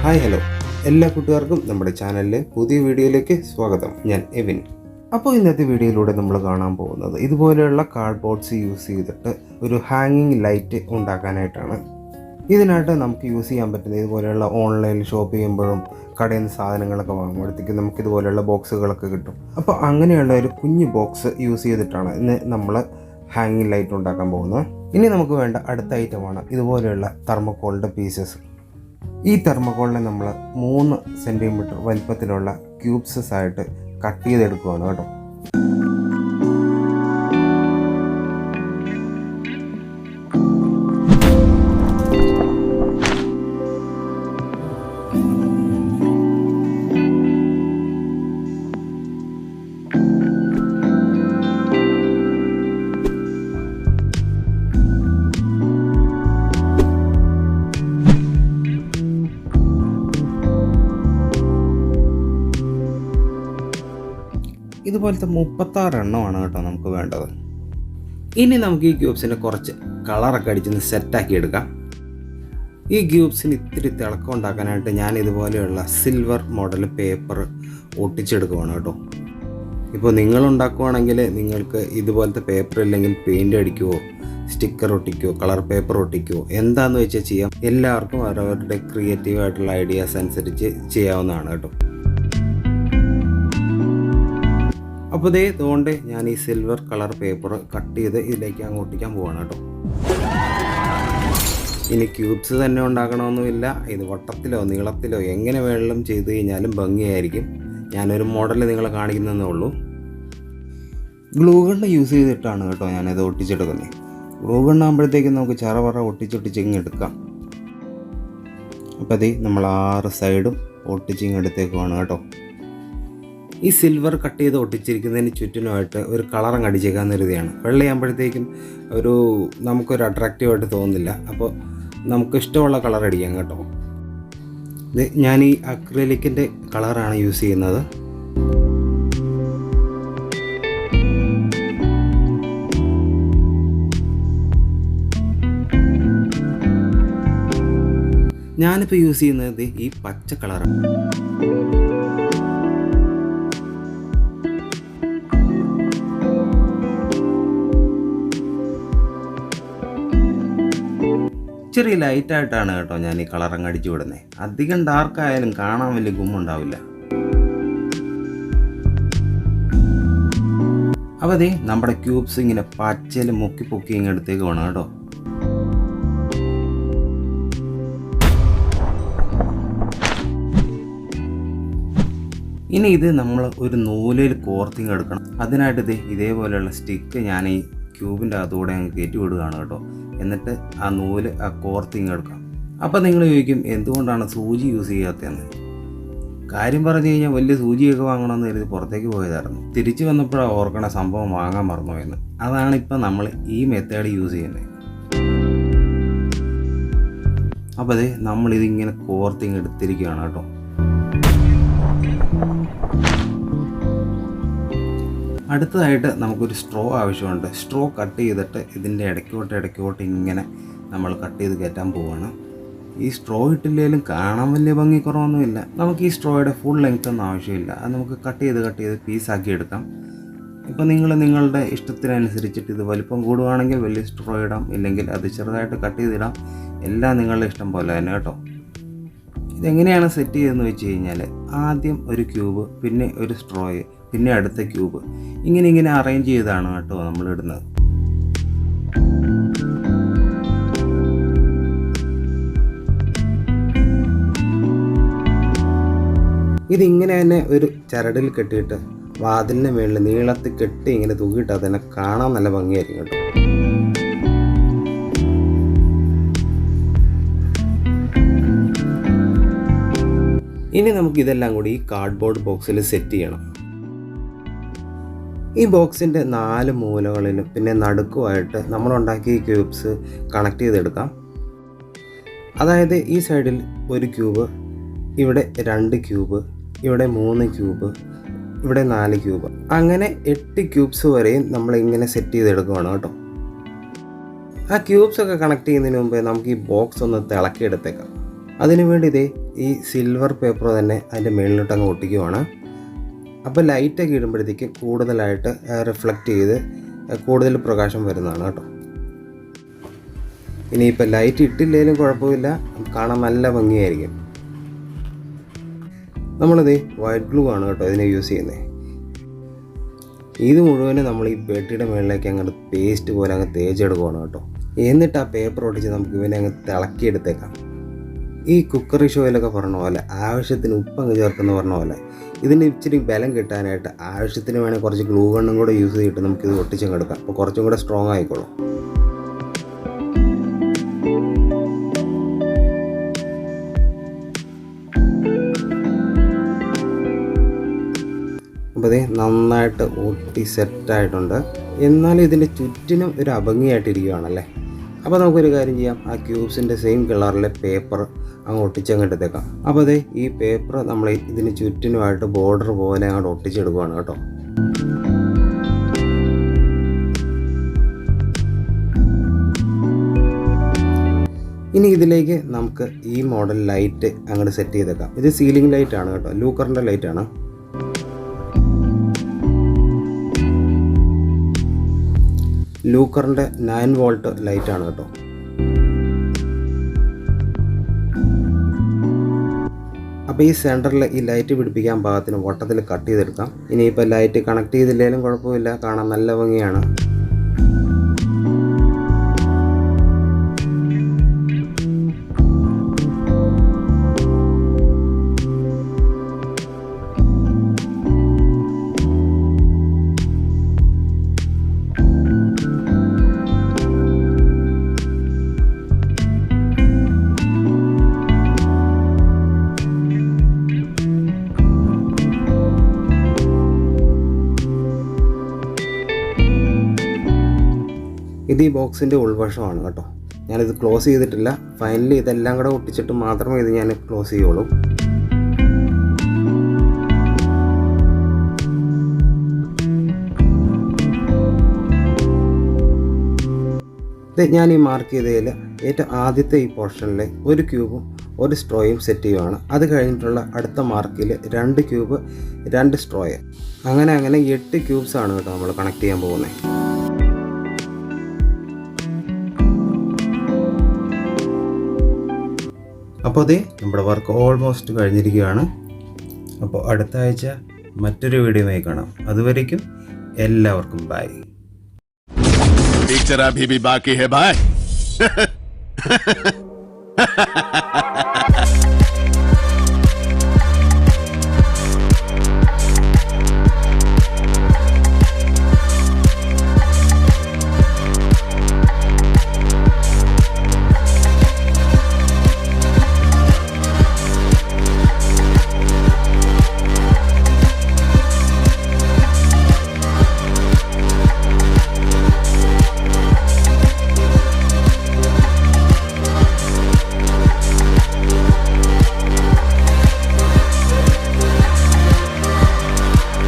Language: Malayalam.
ഹായ് ഹലോ, എല്ലാ കൂട്ടുകാർക്കും നമ്മുടെ ചാനലിലെ പുതിയ വീഡിയോയിലേക്ക് സ്വാഗതം. ഞാൻ എവിൻ. അപ്പോൾ ഇന്നത്തെ വീഡിയോയിലൂടെ നമ്മൾ കാണാൻ പോകുന്നത് ഇതുപോലെയുള്ള കാർഡ്ബോർഡ്സ് യൂസ് ചെയ്തിട്ട് ഒരു ഹാങ്ങിങ് ലൈറ്റ് ഉണ്ടാക്കാനായിട്ടാണ്. ഇതിനായിട്ട് നമുക്ക് യൂസ് ചെയ്യാൻ പറ്റുന്ന ഇതുപോലെയുള്ള ഓൺലൈനിൽ ഷോപ്പ് ചെയ്യുമ്പോഴും കടയിൽ നിന്ന് സാധനങ്ങളൊക്കെ വാങ്ങുമ്പോഴത്തേക്കും നമുക്ക് ഇതുപോലെയുള്ള ബോക്സുകളൊക്കെ കിട്ടും. അപ്പോൾ അങ്ങനെയുള്ള ഒരു കുഞ്ഞു ബോക്സ് യൂസ് ചെയ്തിട്ടാണ് ഇന്ന് നമ്മൾ ഹാങ്ങിങ് ലൈറ്റ് ഉണ്ടാക്കാൻ പോകുന്നത്. ഇനി നമുക്ക് വേണ്ട അടുത്ത ഐറ്റമാണ് ഇതുപോലെയുള്ള തെർമോക്കോളിൻ്റെ പീസസ്. ഈ തെർമോക്കോളിനെ നമ്മൾ 3 സെൻറ്റിമീറ്റർ വലിപ്പത്തിലുള്ള ക്യൂബ്സസ് ആയിട്ട് കട്ട് ചെയ്തെടുക്കുകയാണ് കേട്ടോ. ഇതുപോലത്തെ 36 എണ്ണമാണ് കേട്ടോ നമുക്ക് വേണ്ടത്. ഇനി നമുക്ക് ഈ ക്യൂബ്സിൻ്റെ കുറച്ച് കളറൊക്കെ അടിച്ചൊന്ന് സെറ്റാക്കി എടുക്കാം. ഈ ക്യൂബ്സിന് ഇത്തിരി തിളക്കം ഉണ്ടാക്കാനായിട്ട് ഞാൻ ഇതുപോലെയുള്ള സിൽവർ മോഡൽ പേപ്പർ ഒട്ടിച്ചെടുക്കുവാണ് കേട്ടോ. ഇപ്പോൾ നിങ്ങളുണ്ടാക്കുവാണെങ്കിൽ നിങ്ങൾക്ക് ഇതുപോലത്തെ പേപ്പർ ഇല്ലെങ്കിൽ പെയിൻ്റ് അടിക്കുവോ, സ്റ്റിക്കർ ഒട്ടിക്കുവോ, കളർ പേപ്പർ ഒട്ടിക്കുവോ, എന്താണെന്ന് വെച്ചാൽ ചെയ്യാം. എല്ലാവർക്കും അവരവരുടെ ക്രിയേറ്റീവായിട്ടുള്ള ഐഡിയാസ് അനുസരിച്ച് ചെയ്യാവുന്നതാണ് കേട്ടോ. അപ്പോൾ ഇതുകൊണ്ട് ഞാൻ ഈ സിൽവർ കളർ പേപ്പർ കട്ട് ചെയ്ത് ഇതിലേക്ക് അങ്ങ് ഒട്ടിക്കാൻ പോവാണ് കേട്ടോ. ഇനി ക്യൂബ്സ് തന്നെ ഉണ്ടാക്കണമെന്നുമില്ല, ഇത് വട്ടത്തിലോ നീളത്തിലോ എങ്ങനെ വേണമെങ്കിലും ചെയ്ത് കഴിഞ്ഞാലും ഭംഗിയായിരിക്കും. ഞാനൊരു മോഡൽ നിങ്ങളെ കാണിക്കുന്നതേ ഉള്ളൂ. ഗ്ലൂ ഗണ്ണ് യൂസ് ചെയ്തിട്ടാണ് കേട്ടോ ഞാനിത് ഒട്ടിച്ചെടുക്കുന്നത്. ഗ്ലൂ ഗണ്ണാകുമ്പോഴത്തേക്കും നമുക്ക് ചറവറ ഒട്ടിച്ചൊട്ടിച്ചിങ്ങ് എടുക്കാം. അപ്പോൾ നമ്മൾ 6 സൈഡും ഒട്ടിച്ചിങ്ങ് എടുത്തേക്കുവാണ് കേട്ടോ. ഈ സിൽവർ കട്ട് ചെയ്ത് ഒട്ടിച്ചിരിക്കുന്നതിന് ചുറ്റിനുമായിട്ട് ഒരു കളറങ്ങ് അടിച്ചേക്കാൻ കരുതിയാണ്. വെള്ളയാകുമ്പോഴത്തേക്കും നമുക്കൊരു അട്രാക്റ്റീവായിട്ട് തോന്നുന്നില്ല. അപ്പോൾ നമുക്ക് ഇഷ്ടമുള്ള കളർ അടിക്കാം കേട്ടോ. ഞാൻ ഈ അക്രിലിക്കിൻ്റെ കളറാണ് യൂസ് ചെയ്യുന്നത്. ഞാനിപ്പോൾ യൂസ് ചെയ്യുന്നത് ഈ പച്ച കളറാണ്. ചെറിയ ലൈറ്റായിട്ടാണ് കേട്ടോ ഞാൻ ഈ കളറങ്ങ് അടിച്ചു വിടുന്നത്. അധികം ഡാർക്കായാലും കാണാൻ വലിയ ഗുമ്മുണ്ടാവില്ല. അപ്പോൾ നമ്മുടെ ക്യൂബ്സ് ഇങ്ങനെ പച്ചയിൽ മുക്കി പൊക്കി ഇങ്ങനെ എടുത്തേക്ക് വേണം കേട്ടോ. ഇനി ഇത് നമ്മൾ ഒരു നൂലിൽ കോർത്തിങ് എടുക്കണം. അതിനായിട്ട് ഇതേപോലെയുള്ള സ്റ്റിക്ക് ഞാൻ ഈ ക്യൂബിൻ്റെ അകത്തൂടെ അങ്ങ് കയറ്റി വിടുകയാണ് കേട്ടോ. എന്നിട്ട് ആ നൂല് ആ കോർത്തിങ് എടുക്കാം. അപ്പോൾ നിങ്ങൾ ചോദിക്കും എന്തുകൊണ്ടാണ് സൂചി യൂസ് ചെയ്യാത്തതെന്ന്. കാര്യം പറഞ്ഞു കഴിഞ്ഞാൽ വലിയ സൂചിയൊക്കെ വാങ്ങണമെന്ന് കരുതി പുറത്തേക്ക് പോയതായിരുന്നു. തിരിച്ചു വന്നപ്പോഴാണ് ഓർക്കണ സംഭവം വാങ്ങാൻ മറന്നുപോയെന്ന്. അതാണ് ഇപ്പം നമ്മൾ ഈ മെത്തേഡ് യൂസ് ചെയ്യുന്നത്. അപ്പോൾ നമ്മളിതിങ്ങനെ കോർത്തിങ് എടുത്തിരിക്കുകയാണ് കേട്ടോ. അടുത്തതായിട്ട് നമുക്കൊരു സ്ട്രോ ആവശ്യമുണ്ട്. സ്ട്രോ കട്ട് ചെയ്തിട്ട് ഇതിൻ്റെ ഇടയ്ക്കോട്ട് ഇങ്ങനെ നമ്മൾ കട്ട് ചെയ്ത് കയറ്റാൻ പോവുകയാണ്. ഈ സ്ട്രോ ഇട്ടില്ലെങ്കിലും കാണാൻ വലിയ ഭംഗി കുറവൊന്നുമില്ല. നമുക്ക് ഈ സ്ട്രോയുടെ ഫുൾ ലെങ്ത് ഒന്നും ആവശ്യമില്ല. അത് നമുക്ക് കട്ട് ചെയ്ത് പീസാക്കി എടുക്കാം. ഇപ്പോൾ നിങ്ങളുടെ ഇഷ്ടത്തിനനുസരിച്ചിട്ട് ഇത് വലിപ്പം കൂടുകയാണെങ്കിൽ വലിയ സ്ട്രോ ഇടാം, ഇല്ലെങ്കിൽ അത് ചെറുതായിട്ട് കട്ട് ചെയ്തിടാം. എല്ലാം നിങ്ങളുടെ ഇഷ്ടം പോലെ തന്നെ കേട്ടോ. ഇതെങ്ങനെയാണ് സെറ്റ് ചെയ്തതെന്ന് വെച്ച് കഴിഞ്ഞാൽ ആദ്യം ഒരു ക്യൂബ്, പിന്നെ ഒരു സ്ട്രോയ്, പിന്നെ അടുത്ത ക്യൂബ്, ഇങ്ങനെ അറേഞ്ച് ചെയ്താണ് കേട്ടോ നമ്മൾ ഇടുന്നത്. ഇതിങ്ങനെ തന്നെ ഒരു ചരടിൽ കെട്ടിയിട്ട് വാതിലിന് മുകളിൽ നീളത്തിൽ കെട്ടി ഇങ്ങനെ തൂക്കിയിട്ട് അതിനെ കാണാൻ നല്ല ഭംഗിയായിരിക്കും കേട്ടോ. ഇനി നമുക്കിതെല്ലാം കൂടി ഈ കാർഡ്ബോർഡ് ബോക്സിൽ സെറ്റ് ചെയ്യണം. ഈ ബോക്സിൻ്റെ 4 മൂലകളിലും പിന്നെ നടുക്കുമായിട്ട് നമ്മളുണ്ടാക്കിയ ക്യൂബ്സ് കണക്ട് ചെയ്തെടുക്കാം. അതായത് ഈ സൈഡിൽ ഒരു ക്യൂബ്, ഇവിടെ 2 ക്യൂബ്, ഇവിടെ 3 ക്യൂബ്, ഇവിടെ 4 ക്യൂബ്, അങ്ങനെ 8 ക്യൂബ്സ് വരെയും നമ്മളിങ്ങനെ സെറ്റ് ചെയ്തെടുക്കുകയാണ് കേട്ടോ. ആ ക്യൂബ്സ് ഒക്കെ കണക്ട് ചെയ്യുന്നതിന് മുമ്പേ നമുക്ക് ഈ ബോക്സ് ഒന്ന് തിളക്കിയെടുത്തേക്കാം. അതിനുവേണ്ടി ഇതേ ഈ സിൽവർ പേപ്പർ തന്നെ അതിൻ്റെ മുകളിലോട്ട് അങ്ങ് ഒട്ടിക്കുവാണ്. അപ്പോൾ ലൈറ്റൊക്കെ ഇടുമ്പോഴത്തേക്ക് കൂടുതലായിട്ട് റിഫ്ലക്റ്റ് ചെയ്ത് കൂടുതൽ പ്രകാശം വരുന്നതാണ് കേട്ടോ. ഇനിയിപ്പോൾ ലൈറ്റ് ഇട്ടില്ലെങ്കിലും കുഴപ്പമില്ല, കാണാൻ നല്ല ഭംഗിയായിരിക്കും. നമ്മളിത് വൈറ്റ് ഗ്ലൂ ആണ് കേട്ടോ ഇതിനെ യൂസ് ചെയ്യുന്നത്. ഇത് മുഴുവനും നമ്മൾ ഈ പെട്ടിയുടെ മുകളിലേക്ക് അങ്ങോട്ട് പേസ്റ്റ് പോലെ അങ്ങ് തേച്ചെടുക്കുകയാണ് കേട്ടോ. എന്നിട്ട് ആ പേപ്പർ ഒട്ടിച്ച് നമുക്ക് ഇവനെ അങ്ങ് തിളക്കിയെടുത്തേക്കാം. ഈ കുക്കറി ഷോയിലൊക്കെ പറഞ്ഞ പോലെ ആവശ്യത്തിന് ഉപ്പങ്ങ് ചേർക്കുന്ന പറഞ്ഞ പോലെ ഇതിന് ഇച്ചിരി ബലം കിട്ടാനായിട്ട് ആവശ്യത്തിന് വേണമെങ്കിൽ കുറച്ച് ഗ്ലൂ ഗണ്ണും കൂടെ യൂസ് ചെയ്തിട്ട് നമുക്കിത് ഒട്ടിച്ചങ്ങ് എടുക്കാം. അപ്പോൾ കുറച്ചും കൂടെ സ്ട്രോങ് ആയിക്കോളും. അപ്പോൾ ഇത് നന്നായിട്ട് ഒട്ടി സെറ്റായിട്ടുണ്ട്. എന്നാലും ഇതിൻ്റെ ചുറ്റിനും ഒരു അഭംഗിയായിട്ടിരിക്കുകയാണല്ലേ. അപ്പോൾ നമുക്കൊരു കാര്യം ചെയ്യാം, ആ ക്യൂബ്സിൻ്റെ സെയിം കളറിലെ പേപ്പർ അങ്ങ് ഒട്ടിച്ചങ്ങ് എടുത്തേക്കാം. അപ്പോൾ അതെ ഈ പേപ്പർ നമ്മൾ ഇതിന് ചുറ്റിനുമായിട്ട് ബോർഡർ പോലെ അങ്ങോട്ട് ഒട്ടിച്ചെടുക്കുകയാണ് കേട്ടോ. ഇനി ഇതിലേക്ക് നമുക്ക് ഈ മോഡൽ ലൈറ്റ് അങ്ങോട്ട് സെറ്റ് ചെയ്തേക്കാം. ഇത് സീലിംഗ് ലൈറ്റ് ആണ് കേട്ടോ, ലൂക്കറിൻ്റെ ലൈറ്റാണ്. ലൂക്കറിൻ്റെ 9 വോൾട്ട് ലൈറ്റാണ് കേട്ടോ. അപ്പോൾ ഈ സെൻറ്ററിൽ ഈ ലൈറ്റ് പിടിപ്പിക്കാൻ പാകത്തിന് വട്ടത്തിൽ കട്ട് ചെയ്തെടുക്കാം. ഇനിയിപ്പോൾ ലൈറ്റ് കണക്ട് ചെയ്തില്ലെങ്കിലും കുഴപ്പമില്ല, കാണാൻ നല്ല ഭംഗിയാണ്. ഇത് ഈ ബോക്സിൻ്റെ ഉൾവശമാണ് കേട്ടോ. ഞാനിത് ക്ലോസ് ചെയ്തിട്ടില്ല. ഫൈനലി ഇതെല്ലാം കൂടെ ഒട്ടിച്ചിട്ട് മാത്രമേ ഇത് ഞാൻ ക്ലോസ് ചെയ്യുള്ളൂ. ഞാൻ ഈ മാർക്ക് ചെയ്തതിൽ ഏറ്റവും ആദ്യത്തെ ഈ പോർഷനിൽ ഒരു ക്യൂബും ഒരു സ്ട്രോയും സെറ്റ് ചെയ്യുവാണ്. അത് കഴിഞ്ഞിട്ടുള്ള അടുത്ത മാർക്കിൽ 2 ക്യൂബ് 2 സ്ട്രോയ്, അങ്ങനെ 8 ക്യൂബ്സാണ് കേട്ടോ നമ്മൾ കണക്ട് ചെയ്യാൻ പോകുന്നത്. അപ്പോൾ അതെ നമ്മുടെ വർക്ക് ഓൾമോസ്റ്റ് കഴിഞ്ഞിരിക്കുകയാണ്. അപ്പോൾ അടുത്ത ആഴ്ച മറ്റൊരു വീഡിയോയുമായി കാണാം. അതുവരേക്കും എല്ലാവർക്കും ബൈ. पिक्चर अभी भी बाकी है भाई.